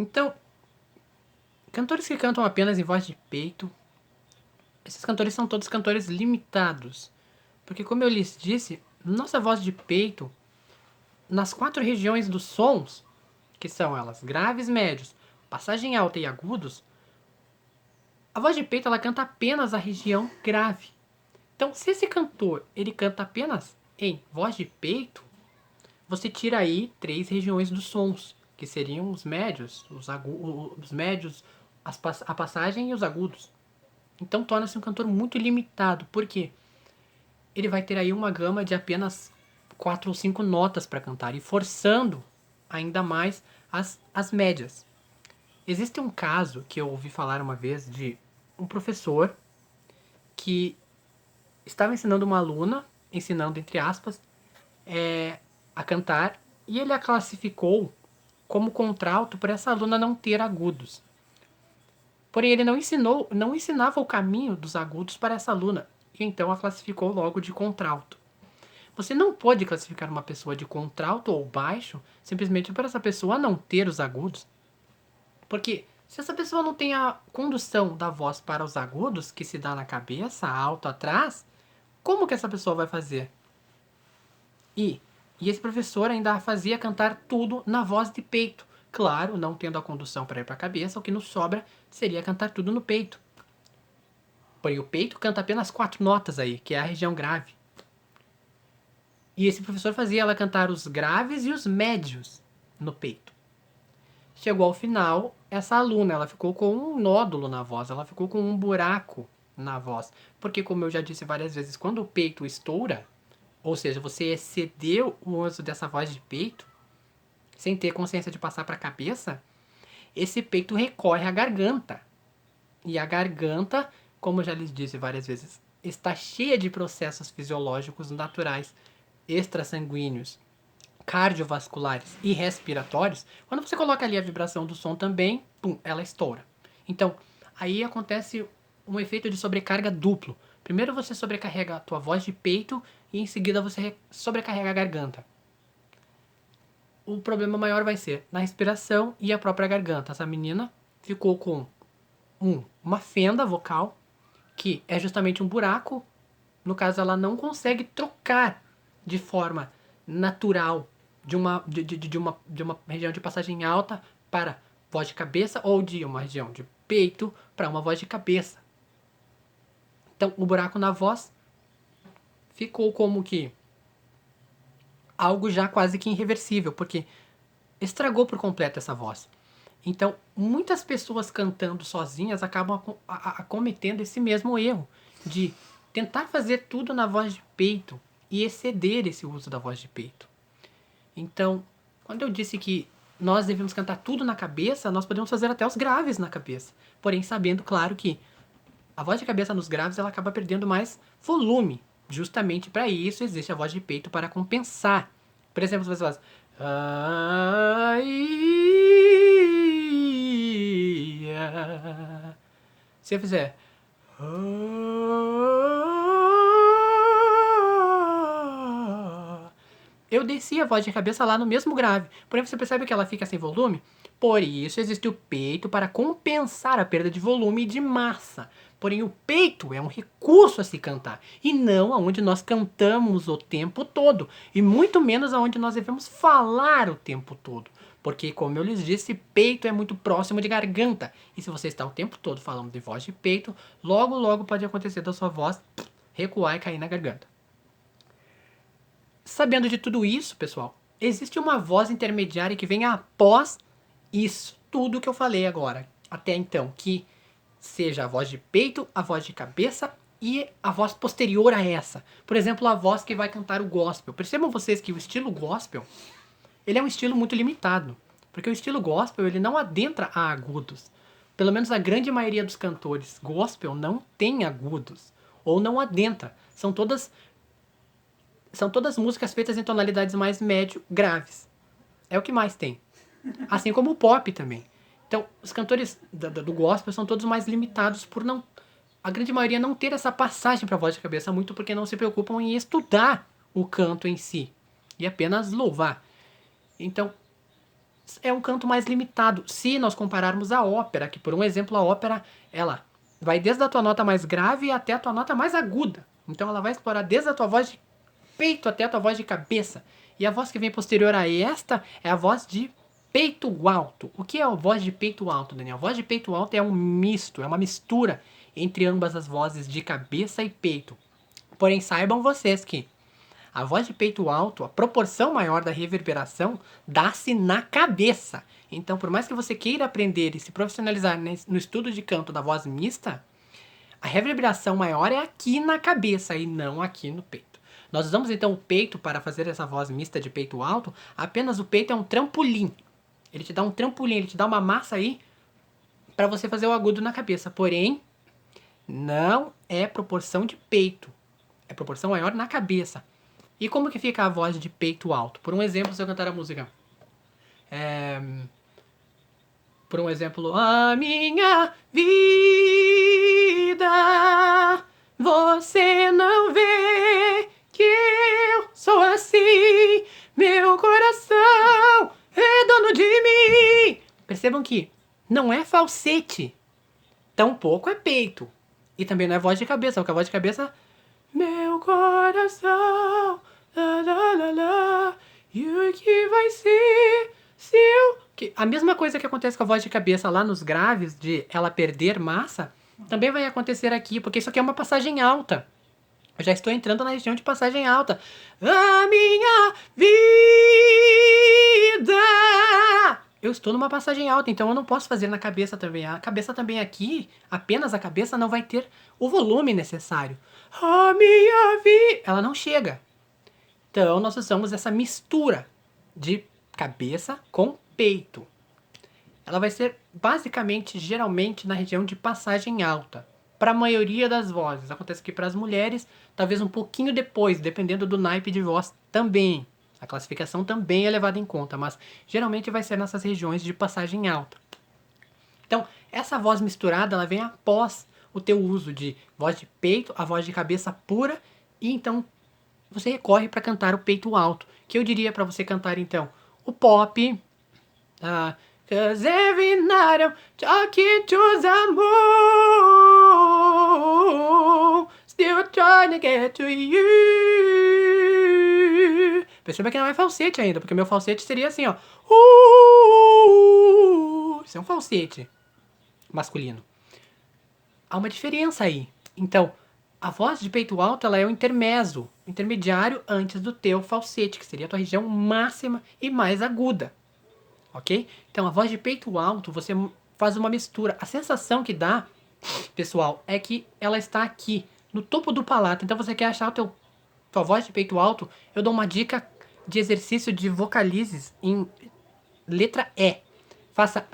Então, cantores que cantam apenas em voz de peito, esses cantores são todos cantores limitados. Porque, como eu lhes disse, nossa voz de peito, nas 4 regiões dos sons, que são elas graves, médios, passagem alta e agudos, a voz de peito ela canta apenas a região grave. Então, se esse cantor ele canta apenas em voz de peito, você tira aí 3 regiões dos sons, que seriam os médios, os médios, a passagem e os agudos. Então torna-se um cantor muito limitado. Por quê? Ele vai ter aí uma gama de apenas 4 ou 5 notas para cantar e forçando ainda mais as médias. Existe um caso que eu ouvi falar uma vez de um professor que estava ensinando uma aluna, ensinando entre aspas, a cantar, e ele a classificou como contralto por essa aluna não ter agudos. Porém, ele não ensinava o caminho dos agudos para essa aluna, e então a classificou logo de contralto. Você não pode classificar uma pessoa de contralto ou baixo simplesmente por essa pessoa não ter os agudos. Porque se essa pessoa não tem a condução da voz para os agudos, que se dá na cabeça, alto, atrás, como que essa pessoa vai fazer? E esse professor ainda fazia cantar tudo na voz de peito. Claro, não tendo a condução para ir para a cabeça, o que nos sobra seria cantar tudo no peito. Porém, o peito canta apenas 4 notas aí, que é a região grave. E esse professor fazia ela cantar os graves e os médios no peito. Chegou ao final, essa aluna, ela ficou com um nódulo na voz, ela ficou com um buraco na voz. Porque, como eu já disse várias vezes, quando o peito estoura, ou seja, você excedeu o uso dessa voz de peito, sem ter consciência de passar para a cabeça, esse peito recorre à garganta. E a garganta, como eu já lhes disse várias vezes, está cheia de processos fisiológicos naturais, extrasanguíneos, cardiovasculares e respiratórios. Quando você coloca ali a vibração do som também, pum, ela estoura. Então, aí acontece um efeito de sobrecarga duplo. Primeiro você sobrecarrega a tua voz de peito e em seguida você sobrecarrega a garganta. O problema maior vai ser na respiração e a própria garganta. Essa menina ficou com uma fenda vocal, que é justamente um buraco. No caso, ela não consegue trocar de forma natural de uma região de passagem alta para voz de cabeça ou de uma região de peito para uma voz de cabeça. Então, o buraco na voz ficou como que algo já quase que irreversível, porque estragou por completo essa voz. Então, muitas pessoas cantando sozinhas acabam acometendo esse mesmo erro de tentar fazer tudo na voz de peito e exceder esse uso da voz de peito. Então, quando eu disse que nós devemos cantar tudo na cabeça, nós podemos fazer até os graves na cabeça. Porém, sabendo, claro, que a voz de cabeça nos graves ela acaba perdendo mais volume. Justamente para isso existe a voz de peito para compensar. Por exemplo, você faz se eu fizer eu desci a voz de cabeça lá no mesmo grave. Porém, você percebe que ela fica sem volume? Por isso existe o peito para compensar a perda de volume e de massa. Porém, o peito é um recurso a se cantar. E não aonde nós cantamos o tempo todo. E muito menos aonde nós devemos falar o tempo todo. Porque, como eu lhes disse, peito é muito próximo de garganta. E se você está o tempo todo falando de voz de peito, logo, logo pode acontecer da sua voz recuar e cair na garganta. Sabendo de tudo isso, pessoal, existe uma voz intermediária que vem após isso, tudo que eu falei agora, até então, que seja a voz de peito, a voz de cabeça e a voz posterior a essa. Por exemplo, a voz que vai cantar o gospel. Percebam vocês que o estilo gospel, ele é um estilo muito limitado, porque o estilo gospel, ele não adentra a agudos. Pelo menos a grande maioria dos cantores gospel não tem agudos, ou não adentra. São todas músicas feitas em tonalidades mais médio graves. É o que mais tem. Assim como o pop também. Então, os cantores do gospel são todos mais limitados por não... A grande maioria não ter essa passagem para a voz de cabeça, muito porque não se preocupam em estudar o canto em si. E apenas louvar. Então, é um canto mais limitado. Se nós compararmos a ópera, que por um exemplo a ópera, ela vai desde a tua nota mais grave até a tua nota mais aguda. Então ela vai explorar desde a tua voz de peito até a tua voz de cabeça. E a voz que vem posterior a esta é a voz de peito alto. O que é a voz de peito alto, Daniel? A voz de peito alto é um misto, é uma mistura entre ambas as vozes de cabeça e peito. Porém, saibam vocês que a voz de peito alto, a proporção maior da reverberação, dá-se na cabeça. Então, por mais que você queira aprender e se profissionalizar no estudo de canto da voz mista, a reverberação maior é aqui na cabeça e não aqui no peito. Nós usamos então o peito para fazer essa voz mista de peito alto, apenas o peito é um trampolim. Ele te dá um trampolim, ele te dá uma massa aí para você fazer o agudo na cabeça. Porém, não é proporção de peito. É proporção maior na cabeça. E como que fica a voz de peito alto? Por um exemplo, se eu cantar a música... Por um exemplo... A minha vida, você não vê que eu sou assim, meu coração é dono de mim. Percebam que não é falsete, tampouco é peito. E também não é voz de cabeça, porque a voz de cabeça... Meu coração, lá, lá, lá, lá, e o que vai ser seu... A mesma coisa que acontece com a voz de cabeça lá nos graves, de ela perder massa, também vai acontecer aqui, porque isso aqui é uma passagem alta. Eu já estou entrando na região de passagem alta. A minha vida... Eu estou numa passagem alta, então eu não posso fazer na cabeça também. A cabeça também aqui, apenas a cabeça, não vai ter o volume necessário. A minha vida... Ela não chega. Então, nós usamos essa mistura de cabeça com peito. Ela vai ser, basicamente, geralmente, na região de passagem alta. Para a maioria das vozes. Acontece que para as mulheres, talvez um pouquinho depois, dependendo do naipe de voz também. A classificação também é levada em conta, mas geralmente vai ser nessas regiões de passagem alta. Então, essa voz misturada, ela vem após o teu uso de voz de peito, a voz de cabeça pura, e então você recorre para cantar o peito alto, que eu diria para você cantar então o pop, cause every night I'm talking to the moon, still trying to get to you. Perceba que não é falsete ainda, porque meu falsete seria assim, ó. Isso é um falsete masculino. Há uma diferença aí. Então, a voz de peito alto, ela é o intermezzo, intermediário antes do teu falsete, que seria a tua região máxima e mais aguda. Ok? Então, a voz de peito alto, você faz uma mistura. A sensação que dá, pessoal, é que ela está aqui, no topo do palato. Então, você quer achar tua voz de peito alto, eu dou uma dica de exercício de vocalizes em letra E. Faça...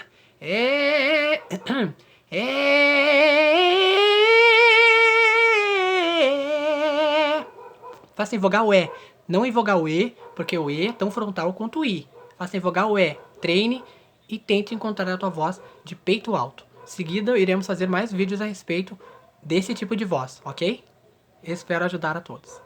Faça em vogal E, não em vogal E, porque o E é tão frontal quanto o I. Faça em vogal E, treine e tente encontrar a tua voz de peito alto. Em seguida, iremos fazer mais vídeos a respeito desse tipo de voz, ok? Espero ajudar a todos.